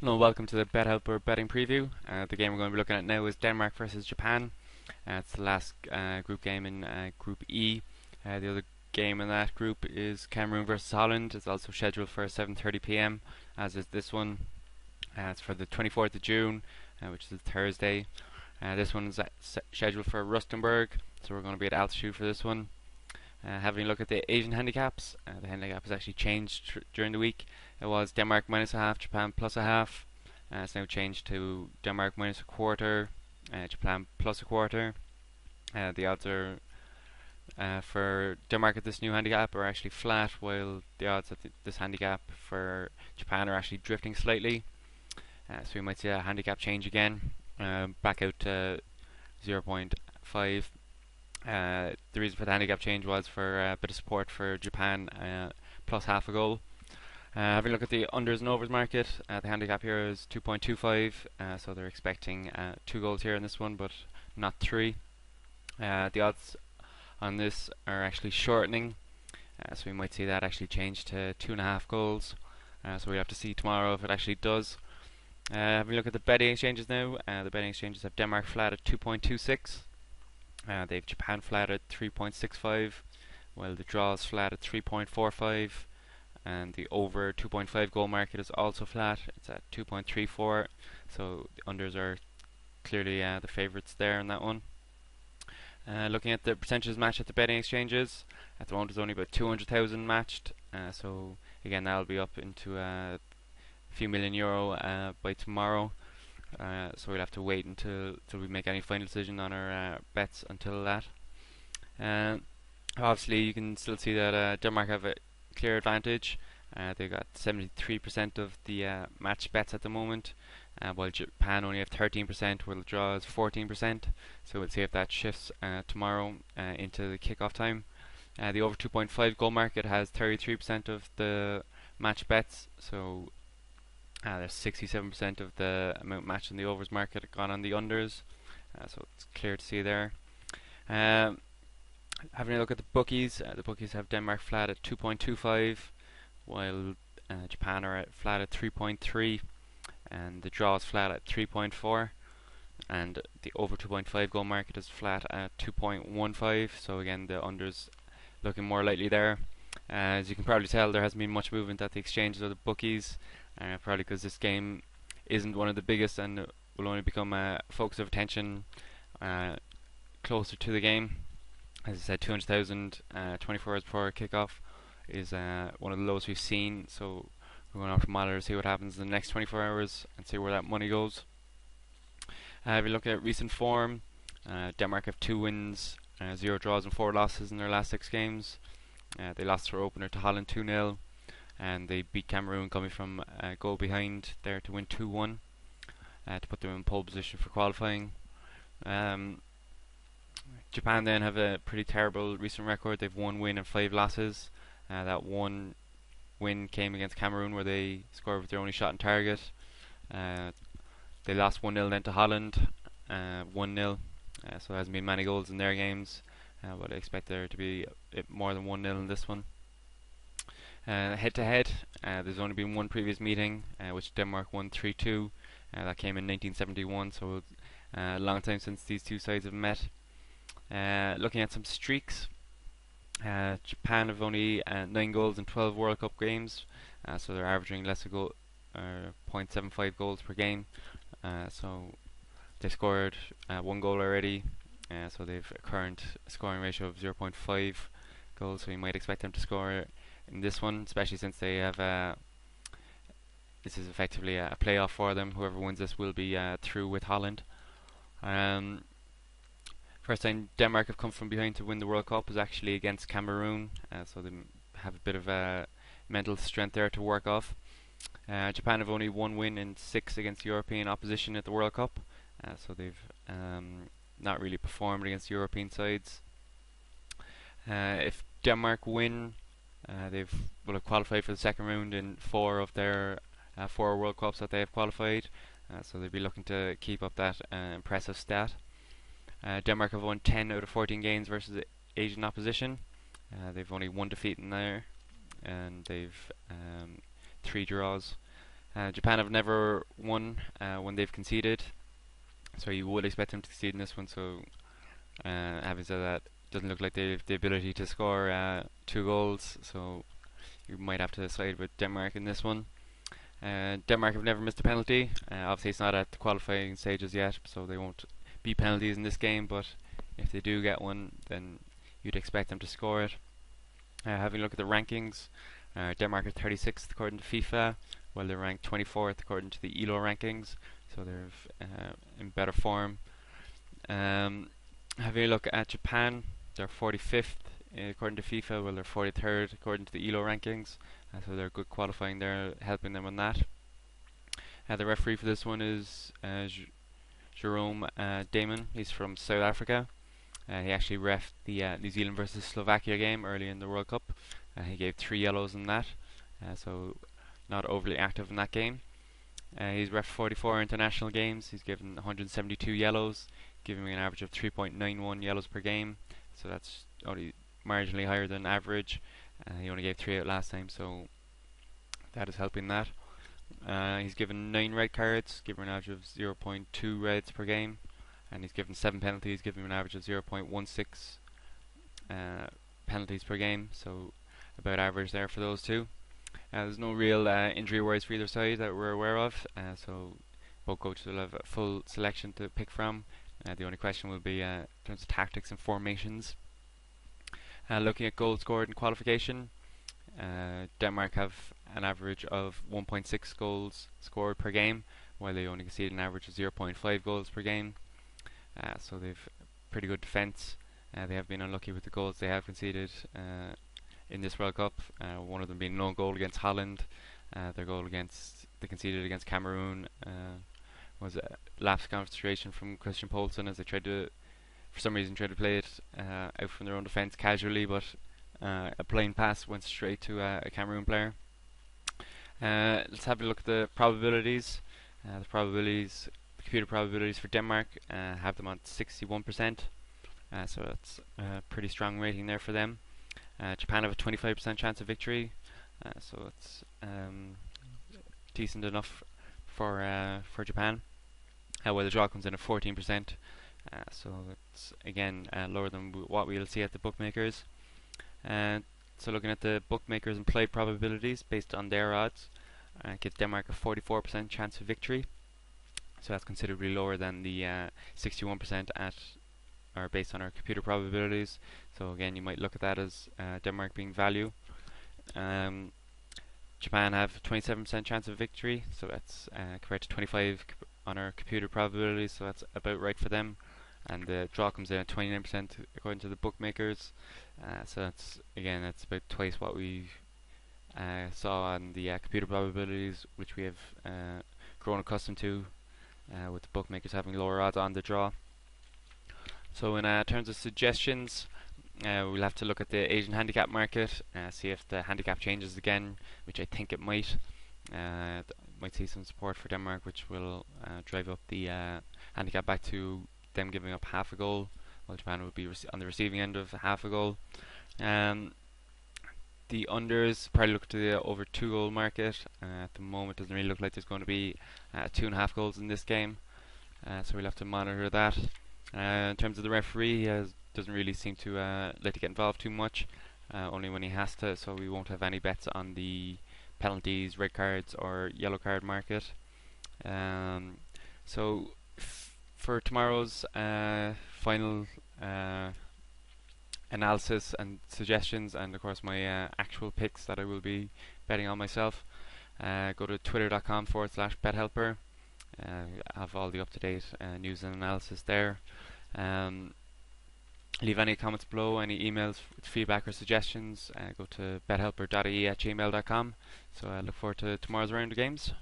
Hello, welcome to the Bet Helper betting preview. The game we're going to be looking at now is Denmark versus Japan. It's the last group game in Group E. The other game in that group is Cameroon versus Holland. It's also scheduled for 7:30 p.m. as is this one. It's for the 24th of June, which is Thursday. This one is scheduled for Rustenburg, so we're going to be at altitude for this one. Having a look at the Asian handicaps, the handicap has actually changed during the week. It was Denmark minus a half, Japan plus a half. It's now changed to Denmark minus a quarter, Japan plus a quarter. The odds are for Denmark at this new handicap are actually flat, while the odds at this handicap for Japan are actually drifting slightly. So we might see a handicap change again, back out to 0.5. The reason for the handicap change was for a bit of support for Japan, plus half a goal. Having a look at the unders and overs market, the handicap here is 2.25, so they're expecting 2 goals here in this one, but not 3. The odds on this are actually shortening, so we might see that actually change to 2.5 goals. So we'll have to see tomorrow if it actually does. Having a look at the betting exchanges now, the betting exchanges have Denmark flat at 2.26. They have Japan flat at 3.65, while the draws flat at 3.45, and the over 2.5 goal market is also flat. It's at 2.34, so the unders are clearly the favourites there in that one. Looking at the percentages matched at the betting exchanges, at the moment there's only about 200,000 matched, so again that'll be up into a few million euro by tomorrow. So we'll have to wait until we make any final decision on our bets until that. Obviously, you can still see that Denmark have a clear advantage. They've got 73% of the match bets at the moment, while Japan only have 13%, while the draw is 14%. So we'll see if that shifts tomorrow into the kickoff time. The over 2.5 goal market has 33% of the match bets, so there's 67% of the amount matched in the overs market gone on the unders, so it's clear to see there. Having a look at the bookies have Denmark flat at 2.25, while Japan are flat at 3.3, and the draw is flat at 3.4, and the over 2.5 goal market is flat at 2.15. So again, the unders looking more likely there. As you can probably tell, there hasn't been much movement at the exchanges or the bookies. Probably because this game isn't one of the biggest and will only become a focus of attention closer to the game. As I said, 200,000 24 hours before kickoff is one of the lowest we've seen, so we're going to have to monitor to see what happens in the next 24 hours and see where that money goes. If you look at recent form, Denmark have 2 wins, 0 draws and 4 losses in their last 6 games. They lost their opener to Holland 2-0. And they beat Cameroon coming from a goal behind there to win 2-1 to put them in pole position for qualifying. Japan then have a pretty terrible recent record. They've 1 win and 5 losses. That 1 win came against Cameroon, where they scored with their only shot on target. They lost 1-0 then to Holland, 1-0. So there hasn't been many goals in their games, but I expect there to be more than 1-0 in this one. Head to head, there's only been one previous meeting, which Denmark won 3-2. That came in 1971, so a long time since these two sides have met. Looking at some streaks, Japan have only 9 goals in 12 World Cup games, so they're averaging less a goal, 0.75 goals per game. So they scored 1 goal already, so they've a current scoring ratio of 0.5 goals, so you might expect them to score in this one, especially since they have this is effectively a playoff for them. Whoever wins this will be through with Holland. First time Denmark have come from behind to win the World Cup is actually against Cameroon, so they have a bit of mental strength there to work off. Japan have only 1 win in 6 against European opposition at the World Cup, so they've not really performed against European sides. If Denmark win, they will have qualified for the second round in 4 of their 4 World Cups that they have qualified, so they'll be looking to keep up that impressive stat. Denmark have won 10 out of 14 games versus Asian opposition. They've only 1 defeat in there, and they've 3 draws. Japan have never won when they've conceded, so you would expect them to concede in this one. So having said that, doesn't look like they have the ability to score 2 goals, so you might have to side with Denmark in this one. Denmark have never missed a penalty. Obviously, it's not at the qualifying stages yet, so they won't be penalties in this game. But if they do get one, then you'd expect them to score it. Having a look at the rankings, Denmark are 36th according to FIFA, while they're ranked 24th according to the ELO rankings. So they're in better form. Having a look at Japan, they're 45th according to FIFA, while they're 43rd according to the ELO rankings. So they're good qualifying there, helping them on that. The referee for this one is Jerome Damon. He's from South Africa. He actually refed the New Zealand versus Slovakia game early in the World Cup. He gave 3 yellows in that, so not overly active in that game. He's ref 44 international games. He's given 172 yellows, giving an average of 3.91 yellows per game. So that's only marginally higher than average. He only gave 3 out last time, so that is helping that. He's given 9 red cards, giving an average of 0.2 reds per game, and he's given 7 penalties, giving an average of 0.16 penalties per game, so about average there for those two. There's no real injury worries for either side that we're aware of, so both coaches will have a full selection to pick from. The only question will be in terms of tactics and formations. Looking at goals scored in qualification, Denmark have an average of 1.6 goals scored per game, while they only concede an average of 0.5 goals per game. So they've pretty good defence. They have been unlucky with the goals they have conceded in this World Cup. One of them being no goal against Holland. Their goal they conceded against Cameroon was a lapse concentration from Christian Poulsen as they tried to, for some reason, try to play it out from their own defence casually, but a plain pass went straight to a Cameroon player. Let's have a look at the probabilities. The computer probabilities for Denmark have them on 61%, so that's a pretty strong rating there for them. Japan have a 25% chance of victory, so it's decent enough for Japan. While the draw comes in at 14%, so it's again lower than what we'll see at the bookmakers. So looking at the bookmakers' implied probabilities based on their odds, gives Denmark a 44% chance of victory. So that's considerably lower than the 61% are based on our computer probabilities. So again, you might look at that as Denmark being value. Japan have 27% chance of victory, so that's compared to 25 on our computer probabilities, so that's about right for them. And the draw comes in at 29% according to the bookmakers. So that's about twice what we saw on the computer probabilities, which we have grown accustomed to, with the bookmakers having lower odds on the draw. So in terms of suggestions, we'll have to look at the Asian handicap market, see if the handicap changes again, which I think it might. Might see some support for Denmark, which will drive up the handicap back to them giving up half a goal, while Japan would be on the receiving end of half a goal. The unders probably look to the over 2 goal market. At the moment, doesn't really look like there's going to be 2.5 goals in this game, so we'll have to monitor that. In terms of the referee, he doesn't really seem to like to get involved too much, only when he has to, so we won't have any bets on the penalties, red cards or yellow card market. So for tomorrow's final analysis and suggestions, and of course my actual picks that I will be betting on myself, go to twitter.com/bethelper. Have all the up-to-date news and analysis there. Leave any comments below, any emails with feedback or suggestions. Go to bethelper.ie@gmail.com. So I look forward to tomorrow's round of games.